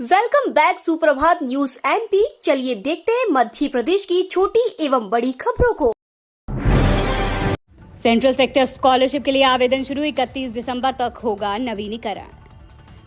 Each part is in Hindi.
वेलकम बैक सुप्रभात न्यूज एमपी। चलिए देखते हैं मध्य प्रदेश की छोटी एवं बड़ी खबरों को। सेंट्रल सेक्टर स्कॉलरशिप के लिए आवेदन शुरू 31 दिसंबर तक होगा नवीनीकरण।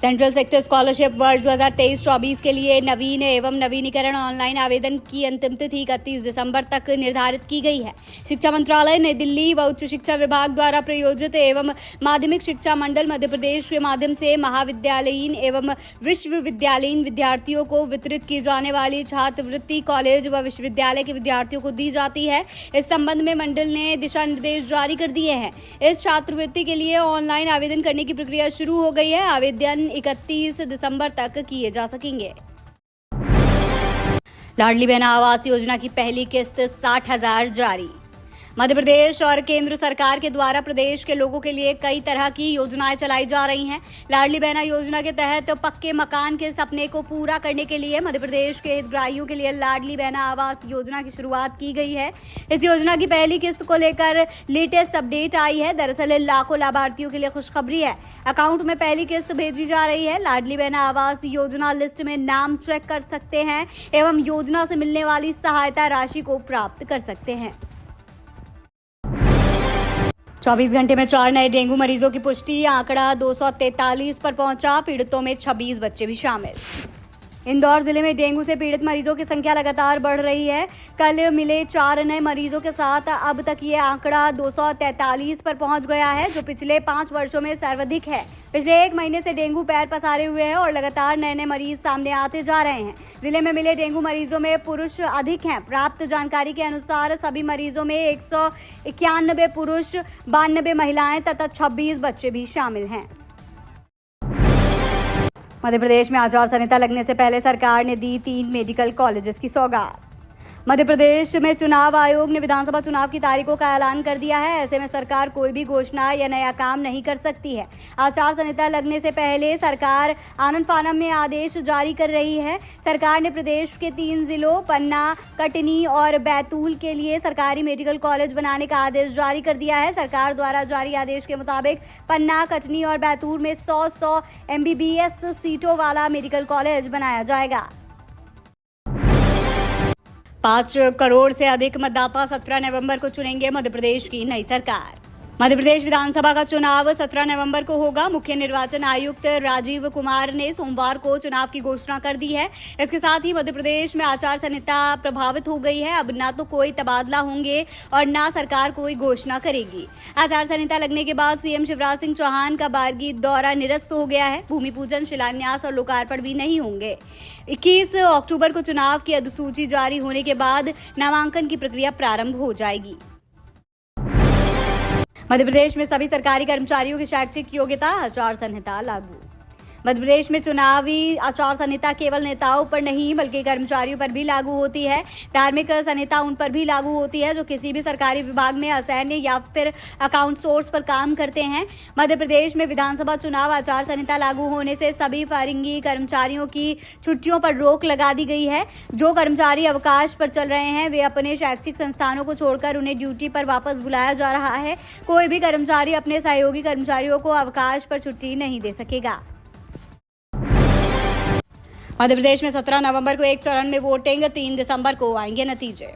सेंट्रल सेक्टर स्कॉलरशिप वर्ष 2023-24 के लिए नवीन एवं नवीनीकरण ऑनलाइन आवेदन की अंतिम तिथि 31 दिसंबर तक निर्धारित की गई है। शिक्षा मंत्रालय नई दिल्ली व उच्च शिक्षा विभाग द्वारा प्रायोजित एवं माध्यमिक शिक्षा मंडल मध्य प्रदेश के माध्यम से महाविद्यालयीन एवं विश्वविद्यालयीन विद्यार्थियों को वितरित की जाने वाली छात्रवृत्ति कॉलेज व विश्वविद्यालय के विद्यार्थियों को दी जाती है। इस संबंध में मंडल ने दिशा निर्देश जारी कर दिए हैं। इस छात्रवृत्ति के लिए ऑनलाइन आवेदन करने की प्रक्रिया शुरू हो गई है। आवेदन 31 दिसंबर तक किए जा सकेंगे। लाडली बहन आवास योजना की पहली किस्त 60,000 जारी। मध्य प्रदेश और केंद्र सरकार के द्वारा प्रदेश के लोगों के लिए कई तरह की योजनाएं चलाई जा रही हैं। लाडली बहना योजना के तहत पक्के मकान के सपने को पूरा करने के लिए मध्य प्रदेश के हितग्राहियों के लिए लाडली बहना आवास योजना की शुरुआत की गई है। इस योजना की पहली किस्त को लेकर लेटेस्ट अपडेट आई है। दरअसल लाखों लाभार्थियों के लिए खुशखबरी है। अकाउंट में पहली किस्त भेजी जा रही है। लाडली बहना आवास योजना लिस्ट में नाम चेक कर सकते हैं एवं योजना से मिलने वाली सहायता राशि को प्राप्त कर सकते हैं। 24 घंटे में 4 नए डेंगू मरीजों की पुष्टि, आंकड़ा 243 पर पहुंचा। पीड़ितों में 26 बच्चे भी शामिल। इंदौर जिले में डेंगू से पीड़ित मरीजों की संख्या लगातार बढ़ रही है। कल मिले 4 नए मरीजों के साथ अब तक ये आंकड़ा 243 पर पहुंच गया है, जो पिछले 5 वर्षों में सर्वाधिक है। पिछले 1 महीने से डेंगू पैर पसारे हुए हैं और लगातार नए नए मरीज सामने आते जा रहे हैं। जिले में मिले डेंगू मरीजों में पुरुष अधिक हैं। प्राप्त जानकारी के अनुसार सभी मरीजों में 191 पुरुष, 92 महिलाएं तथा 26 बच्चे भी शामिल हैं। मध्य प्रदेश में आचार संहिता लगने से पहले सरकार ने दी 3 मेडिकल कॉलेजेस की सौगात। मध्य प्रदेश में चुनाव आयोग ने विधानसभा चुनाव की तारीखों का ऐलान कर दिया है। ऐसे में सरकार कोई भी घोषणा या नया काम नहीं कर सकती है। आचार संहिता लगने से पहले सरकार आनन फानन में आदेश जारी कर रही है। सरकार ने प्रदेश के 3 जिलों पन्ना, कटनी और बैतूल के लिए सरकारी मेडिकल कॉलेज बनाने का आदेश जारी कर दिया है। सरकार द्वारा जारी आदेश के मुताबिक पन्ना, कटनी और बैतूल में 100 MBBS सीटों वाला मेडिकल कॉलेज बनाया जाएगा। 5 करोड़ से अधिक मतदाता 17 नवंबर को चुनेंगे मध्य प्रदेश की नई सरकार। मध्य प्रदेश विधानसभा का चुनाव 17 नवंबर को होगा। मुख्य निर्वाचन आयुक्त राजीव कुमार ने सोमवार को चुनाव की घोषणा कर दी है। इसके साथ ही मध्य प्रदेश में आचार संहिता प्रभावित हो गई है। अब ना तो कोई तबादला होंगे और ना सरकार कोई घोषणा करेगी। आचार संहिता लगने के बाद सीएम शिवराज सिंह चौहान का बारगी दौरा निरस्त हो गया है। भूमि पूजन, शिलान्यास और लोकार्पण भी नहीं होंगे। 21 अक्टूबर को चुनाव की अधिसूची जारी होने के बाद नामांकन की प्रक्रिया प्रारंभ हो जाएगी। मध्य प्रदेश में सभी सरकारी कर्मचारियों की शैक्षिक योग्यता आचार संहिता लागू। मध्य प्रदेश में चुनावी आचार संहिता केवल नेताओं पर नहीं बल्कि कर्मचारियों पर भी लागू होती है। धार्मिक संहिता उन पर भी लागू होती है जो किसी भी सरकारी विभाग में असैन्य या फिर अकाउंट सोर्स पर काम करते हैं। मध्य प्रदेश में विधानसभा चुनाव आचार संहिता लागू होने से सभी फर्जी कर्मचारियों की छुट्टियों पर रोक लगा दी गई है। जो कर्मचारी अवकाश पर चल रहे हैं वे अपने शैक्षिक संस्थानों को छोड़कर उन्हें ड्यूटी पर वापस बुलाया जा रहा है। कोई भी कर्मचारी अपने सहयोगी कर्मचारियों को अवकाश पर छुट्टी नहीं दे सकेगा। मध्य प्रदेश में 17 नवंबर को एक चरण में वोटिंग, 3 दिसंबर को आएंगे नतीजे।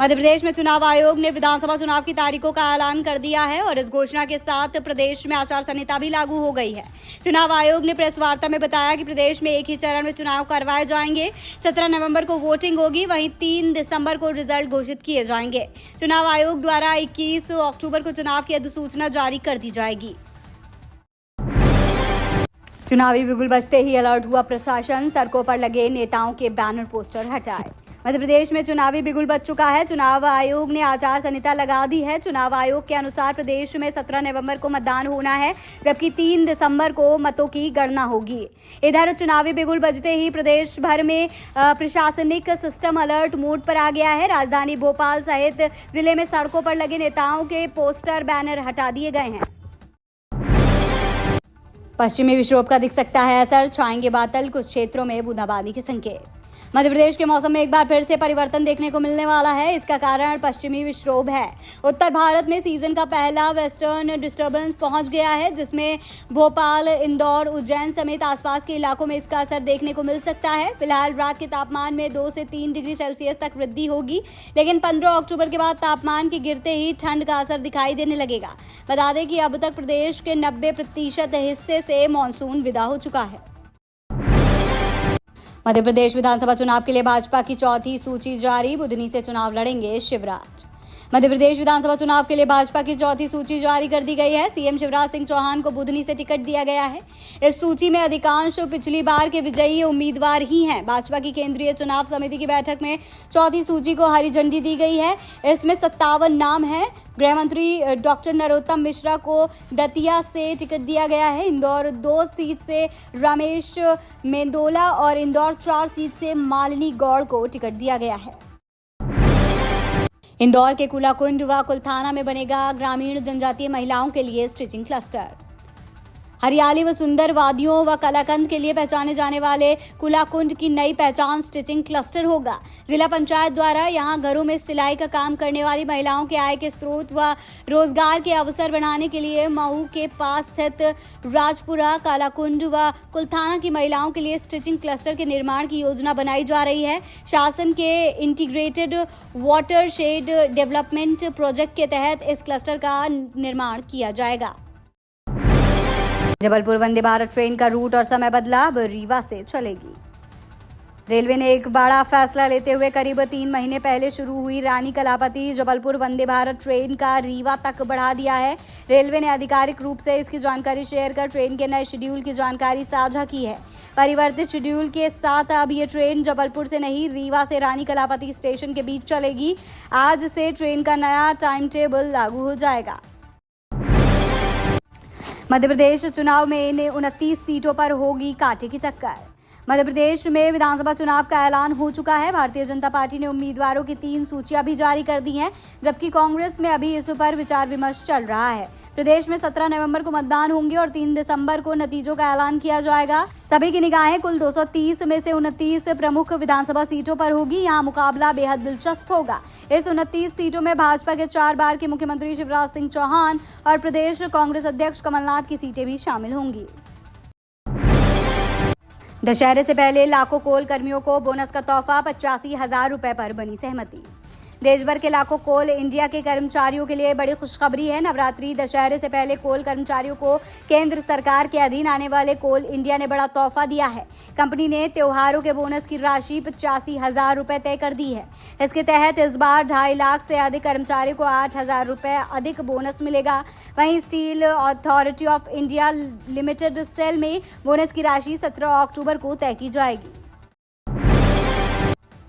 मध्य प्रदेश में चुनाव आयोग ने विधानसभा चुनाव की तारीखों का ऐलान कर दिया है और इस घोषणा के साथ प्रदेश में आचार संहिता भी लागू हो गई है। चुनाव आयोग ने प्रेस वार्ता में बताया कि प्रदेश में एक ही चरण में चुनाव करवाए जाएंगे। 17 नवंबर को वोटिंग होगी, वहीं 3 दिसंबर को रिजल्ट घोषित किए जाएंगे। चुनाव आयोग द्वारा 21 अक्टूबर को चुनाव की अधिसूचना जारी कर दी जाएगी। चुनावी बिगुल बजते ही अलर्ट हुआ प्रशासन। सड़कों पर लगे नेताओं के बैनर पोस्टर हटाए। मध्य प्रदेश में चुनावी बिगुल बज चुका है। चुनाव आयोग ने आचार संहिता लगा दी है। चुनाव आयोग के अनुसार प्रदेश में 17 नवंबर को मतदान होना है, जबकि 3 दिसंबर को मतों की गणना होगी। इधर चुनावी बिगुल बजते ही प्रदेश भर में प्रशासनिक सिस्टम अलर्ट मोड पर आ गया है। राजधानी भोपाल सहित जिले में सड़कों पर लगे नेताओं के पोस्टर, बैनर हटा दिए गए हैं। पश्चिमी विक्षोभ का दिख सकता है असर, छाएंगे बादल, कुछ क्षेत्रों में बूंदाबांदी के संकेत। मध्य प्रदेश के मौसम में एक बार फिर से परिवर्तन देखने को मिलने वाला है। इसका कारण पश्चिमी विक्षोभ है। उत्तर भारत में सीजन का पहला वेस्टर्न डिस्टर्बेंस पहुंच गया है, जिसमें भोपाल, इंदौर, उज्जैन समेत आसपास के इलाकों में इसका असर देखने को मिल सकता है। फिलहाल रात के तापमान में 2 से 3 डिग्री सेल्सियस तक वृद्धि होगी, लेकिन 15 अक्टूबर के बाद तापमान के गिरते ही ठंड का असर दिखाई देने लगेगा। बता दें कि अब तक प्रदेश के 90% हिस्से से मानसून विदा हो चुका है। मध्य प्रदेश विधानसभा चुनाव के लिए भाजपा की चौथी सूची जारी, बुधनी से चुनाव लड़ेंगे शिवराज। मध्य प्रदेश विधानसभा चुनाव के लिए भाजपा की चौथी सूची जारी कर दी गई है। सीएम शिवराज सिंह चौहान को बुधनी से टिकट दिया गया है। इस सूची में अधिकांश पिछली बार के विजयी उम्मीदवार ही हैं। भाजपा की केंद्रीय चुनाव समिति की बैठक में चौथी सूची को हरी झंडी दी गई है। इसमें 57 नाम हैं। गृह मंत्री डॉक्टर नरोत्तम मिश्रा को दतिया से टिकट दिया गया है। इंदौर 2 सीट से रमेश मेंदोला और इंदौर 4 सीट से मालिनी गौड़ को टिकट दिया गया है। इंदौर के कुलाकुंड व कुलथाना में बनेगा ग्रामीण जनजातीय महिलाओं के लिए स्टिचिंग क्लस्टर। हरियाली व सुंदर वादियों व कलाकंद के लिए पहचाने जाने वाले कुलाकुंड की नई पहचान स्टिचिंग क्लस्टर होगा। जिला पंचायत द्वारा यहां घरों में सिलाई का काम करने वाली महिलाओं के आय के स्रोत व रोजगार के अवसर बढ़ाने के लिए मऊ के पास स्थित राजपुरा, कालाकुंड व कुलथाना की महिलाओं के लिए स्टिचिंग क्लस्टर के निर्माण की योजना बनाई जा रही है। शासन के integrated water shade development project के तहत इस क्लस्टर का निर्माण किया जाएगा। जबलपुर वंदे भारत ट्रेन का रूट और समय बदला, अब रीवा से चलेगी। रेलवे ने एक बड़ा फैसला लेते हुए करीब 3 महीने पहले शुरू हुई रानी कलापति जबलपुर वंदे भारत ट्रेन का रीवा तक बढ़ा दिया है। रेलवे ने आधिकारिक रूप से इसकी जानकारी शेयर कर ट्रेन के नए शेड्यूल की जानकारी साझा की है। परिवर्तित शेड्यूल के साथ अब ये ट्रेन जबलपुर से नहीं, रीवा से रानी कलापति स्टेशन के बीच चलेगी। आज से ट्रेन का नया टाइम टेबल लागू हो जाएगा। मध्य प्रदेश चुनाव में इन 29 सीटों पर होगी कांटे की टक्कर। मध्य प्रदेश में विधानसभा चुनाव का ऐलान हो चुका है। भारतीय जनता पार्टी ने उम्मीदवारों की 3 सूचियां भी जारी कर दी हैं, जबकि कांग्रेस में अभी इस पर विचार विमर्श चल रहा है। प्रदेश में 17 नवंबर को मतदान होंगे और 3 दिसंबर को नतीजों का ऐलान किया जाएगा। सभी की निगाहें कुल 230 में से 29 प्रमुख विधानसभा सीटों पर होगी। यहाँ मुकाबला बेहद दिलचस्प होगा। इस 29 सीटों में भाजपा के 4 बार के मुख्यमंत्री शिवराज सिंह चौहान और प्रदेश कांग्रेस अध्यक्ष कमलनाथ की सीटें भी शामिल होंगी। दशहरे से पहले लाखों कोल कर्मियों को बोनस का तोहफा, 85,000 रुपए पर बनी सहमति। देश भर के लाखों कोल इंडिया के कर्मचारियों के लिए बड़ी खुशखबरी है। नवरात्रि दशहरे से पहले कोल कर्मचारियों को केंद्र सरकार के अधीन आने वाले कोल इंडिया ने बड़ा तोहफा दिया है। कंपनी ने त्योहारों के बोनस की राशि 85,000 रुपए तय कर दी है। इसके तहत इस बार 2.5 लाख से अधिक कर्मचारियों को 8,000 रुपए अधिक बोनस मिलेगा। वहीं steel authority of India limited SAIL में बोनस की राशि 17 अक्टूबर को तय की जाएगी।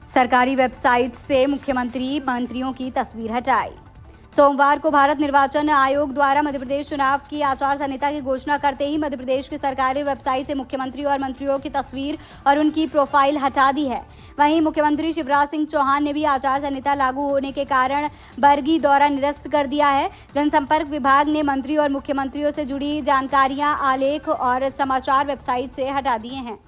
सरकारी वेबसाइट से मुख्यमंत्री मंत्रियों की तस्वीर हटाई। सोमवार को भारत निर्वाचन आयोग द्वारा मध्य प्रदेश चुनाव की आचार संहिता की घोषणा करते ही मध्य प्रदेश की सरकारी वेबसाइट से मुख्यमंत्री और मंत्रियों की तस्वीर और उनकी प्रोफाइल हटा दी है। वहीं मुख्यमंत्री शिवराज सिंह चौहान ने भी आचार संहिता लागू होने के कारण बरगी दौरा निरस्त कर दिया है। जनसंपर्क विभाग ने मंत्री और मुख्यमंत्रियों से जुड़ी जानकारियां, आलेख और समाचार वेबसाइट से हटा दिए हैं।